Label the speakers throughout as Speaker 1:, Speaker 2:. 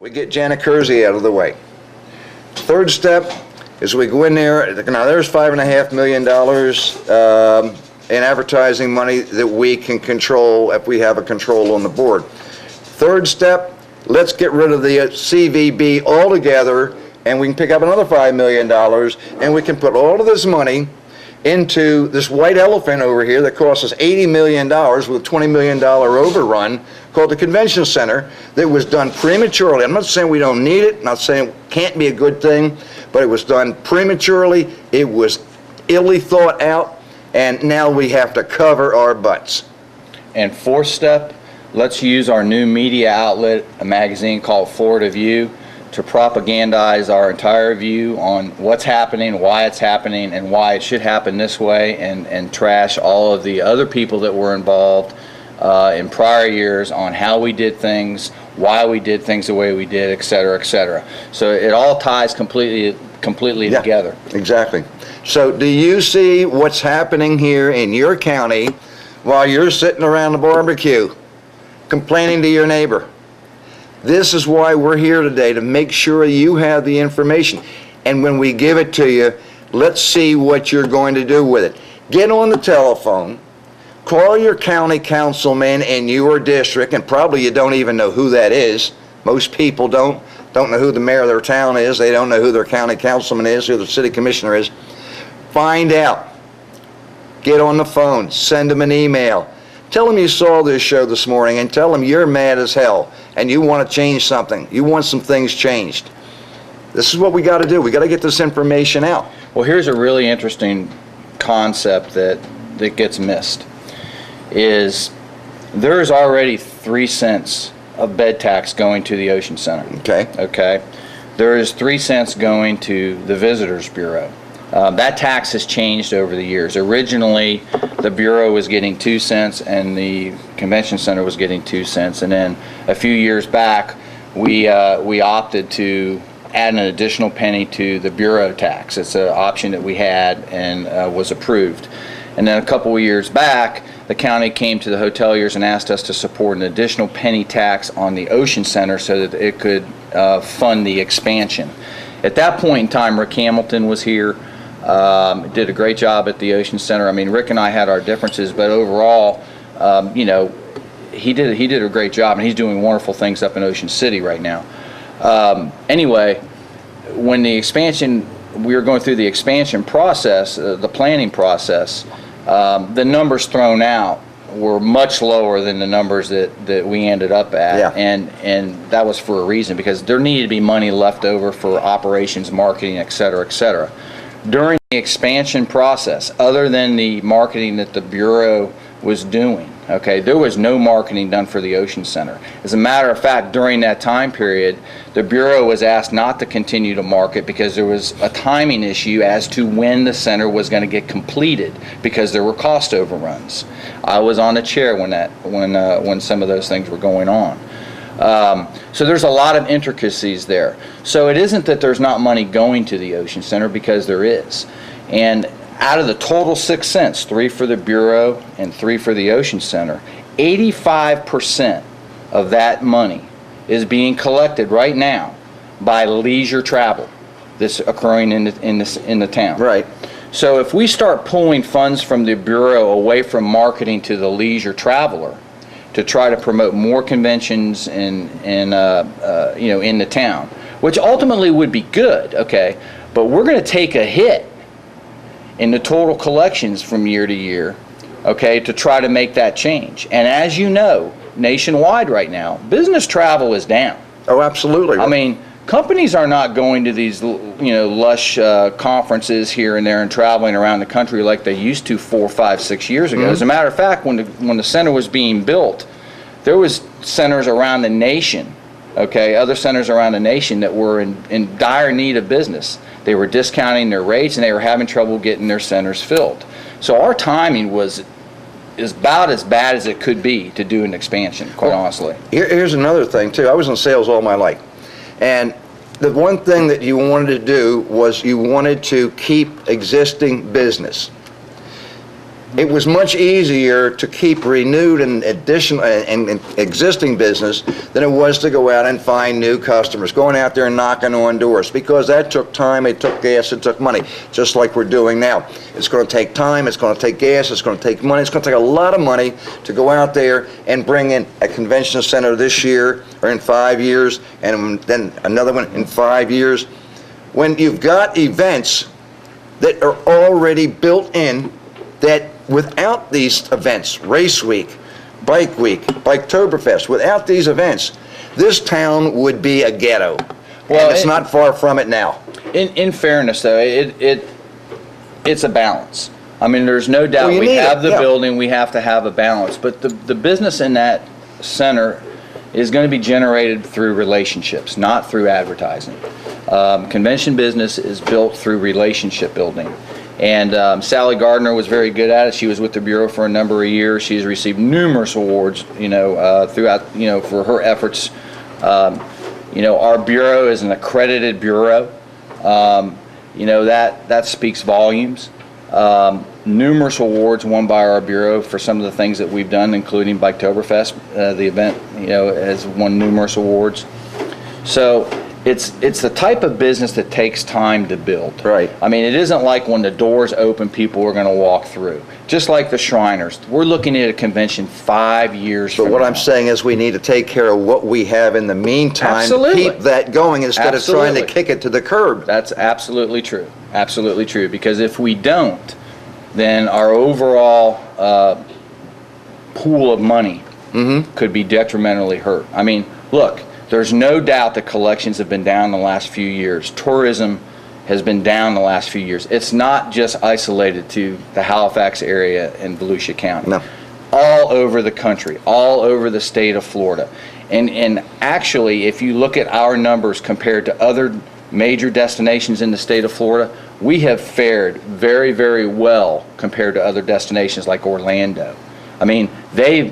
Speaker 1: We get Janet Kersey out of the way. Third step is we go in there. Now there's $5.5 million in advertising money that we can control if we have a control on the board. Third step, let's get rid of the CVB altogether, and we can pick up another $5 million, and we can put all of this money into this white elephant over here that costs us $80 million with a $20 million overrun called the convention center that was done prematurely. I'm not saying we don't need it, not saying it can't be a good thing, but it was done prematurely, it was illy thought out, and now we have to cover our butts.
Speaker 2: And fourth step, let's use our new media outlet, a magazine called Florida View, to propagandize our entire view on what's happening, why it's happening, and why it should happen this way, and trash all of the other people that were involved in prior years on how we did things, why we did things the way we did, et cetera, et cetera. So it all ties completely together.
Speaker 1: Exactly. So do you see what's happening here in your county while you're sitting around the barbecue complaining to your neighbor? This is why we're here today, to make sure you have the information. And when we give it to you, let's see what you're going to do with it. Get on the telephone, call your county councilman in your district, and probably you don't even know who that is. Most people don't know who the mayor of their town is. They don't know who their county councilman is, who the city commissioner is. Find out. Get on the phone. Send them an email. Tell them you saw this show this morning, and tell them you're mad as hell and you want to change something. You want some things changed. This is what we got to do. We got to get this information out.
Speaker 2: Well, here's a really interesting concept that gets missed. Is there is already 3 cents of bed tax going to the Ocean Center. Okay. There is 3 cents going to the Visitors Bureau. That tax has changed over the years. Originally, the Bureau was getting 2 cents and the Convention Center was getting 2 cents. And then a few years back, we opted to add an additional penny to the Bureau tax. It's an option that we had and was approved. And then a couple of years back, the county came to the hoteliers and asked us to support an additional penny tax on the Ocean Center so that it could fund the expansion. At that point in time, Rick Hamilton was here. Did a great job at the Ocean Center. I mean, Rick and I had our differences, but overall, he did a great job, and he's doing wonderful things up in Ocean City right now. Anyway, when we were going through the expansion process, the planning process, the numbers thrown out were much lower than the numbers that we ended up at.
Speaker 1: Yeah.
Speaker 2: And that was for a reason, because there needed to be money left over for operations, marketing, et cetera, et cetera. During the expansion process, other than the marketing that the Bureau was doing, okay, there was no marketing done for the Ocean Center. As a matter of fact, during that time period, the Bureau was asked not to continue to market because there was a timing issue as to when the center was going to get completed, because there were cost overruns. I was on the chair when some of those things were going on. So there's a lot of intricacies there. So it isn't that there's not money going to the Ocean Center, because there is. And out of the total 6 cents, 3 for the Bureau and 3 for the Ocean Center, 85% of that money is being collected right now by leisure travel that's occurring in the town.
Speaker 1: Right.
Speaker 2: So if we start pulling funds from the Bureau away from marketing to the leisure traveler, to try to promote more conventions in the town, which ultimately would be good, okay, but we're going to take a hit in the total collections from year to year, okay, to try to make that change. And as you know, nationwide right now, business travel is down.
Speaker 1: Oh, absolutely.
Speaker 2: I mean, companies are not going to these, lush conferences here and there and traveling around the country like they used to 4, 5, 6 years ago.
Speaker 1: Mm-hmm.
Speaker 2: As a matter of fact, when the center was being built, there was centers around the nation, okay, other centers around the nation that were in dire need of business. They were discounting their rates and they were having trouble getting their centers filled. So our timing is about as bad as it could be to do an expansion, quite honestly.
Speaker 1: Here's another thing, too. I was in sales all my life. And the one thing that you wanted to do was you wanted to keep existing business. It was much easier to keep renewed and additional and existing business than it was to go out and find new customers, going out there and knocking on doors, because that took time, it took gas, it took money, just like we're doing now. It's going to take time, it's going to take gas, it's going to take money, it's going to take a lot of money to go out there and bring in a convention center this year or in 5 years, and then another one in 5 years. When you've got events that are already built in, that without these events, Race Week, Biketoberfest, without these events, this town would be a ghetto. Well, and it's not far from it now.
Speaker 2: In fairness, though, it's a balance. I mean, there's no doubt we have the building, we have to have a balance, but the business in that center is going to be generated through relationships, not through advertising. Convention business is built through relationship building. And Sally Gardner was very good at it. She was with the Bureau for a number of years. She's received numerous awards, throughout, for her efforts. Our Bureau is an accredited Bureau. That speaks volumes. Numerous awards won by our Bureau for some of the things that we've done, including Biketoberfest. The event, has won numerous awards. So it's the type of business that takes time to build.
Speaker 1: Right.
Speaker 2: I mean, it isn't like when the doors open, people are going to walk through. Just like the Shriners, we're looking at a convention 5 years from now.
Speaker 1: But what I'm saying is we need to take care of what we have in the meantime.
Speaker 2: Absolutely.
Speaker 1: To keep that going instead of trying to kick it to the curb.
Speaker 2: That's absolutely true. Absolutely true. Because if we don't, then our overall pool of money could be detrimentally hurt. I mean, look, there's no doubt that collections have been down the last few years. Tourism has been down the last few years. It's not just isolated to the Halifax area and Volusia County.
Speaker 1: No.
Speaker 2: All over the country, all over the state of Florida. And actually, if you look at our numbers compared to other major destinations in the state of Florida, we have fared very, very well compared to other destinations like Orlando. I mean, they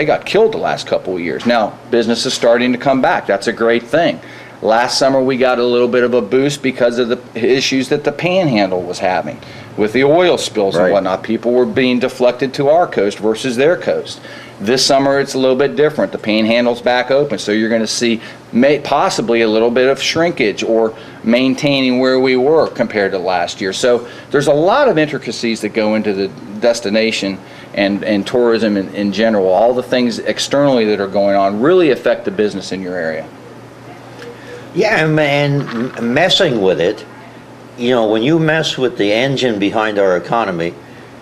Speaker 2: got killed the last couple of years. Now, business is starting to come back. That's a great thing. Last summer, we got a little bit of a boost because of the issues that the Panhandle was having with the oil spills and whatnot. People were being deflected to our coast versus their coast. This summer, it's a little bit different. The Panhandle's back open, so you're going to see possibly a little bit of shrinkage or maintaining where we were compared to last year. So there's a lot of intricacies that go into the destination and tourism in general. All the things externally that are going on really affect the business in your area.
Speaker 3: Yeah, and messing with it, when you mess with the engine behind our economy,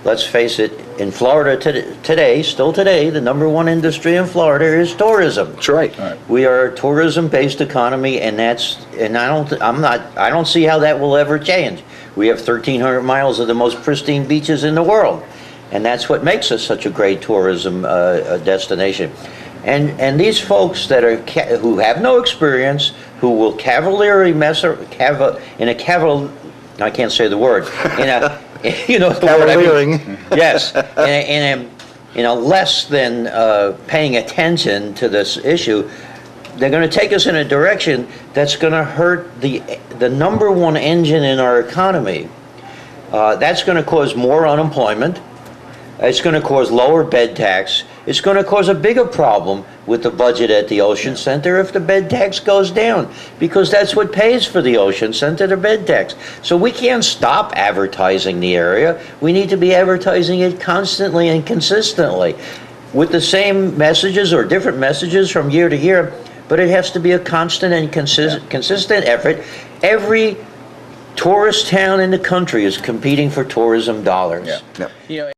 Speaker 3: let's face it, in Florida today, the number one industry in Florida is tourism.
Speaker 1: That's right.
Speaker 3: We are a tourism-based economy, and I don't see how that will ever change. We have 1,300 miles of the most pristine beaches in the world, and that's what makes us such a great tourism destination. And these folks that are who have no experience, who will cavalierly I can't say the word,
Speaker 1: Cavaliering.
Speaker 3: Yes, in a less than paying attention to this issue, they're going to take us in a direction that's going to hurt the number one engine in our economy. That's going to cause more unemployment. It's going to cause lower bed tax. It's going to cause a bigger problem with the budget at the Ocean Center if the bed tax goes down, because that's what pays for the Ocean Center, the bed tax. So we can't stop advertising the area. We need to be advertising it constantly and consistently with the same messages or different messages from year to year, but it has to be a constant and consistent effort. Every tourist town in the country is competing for tourism dollars.
Speaker 1: Yeah.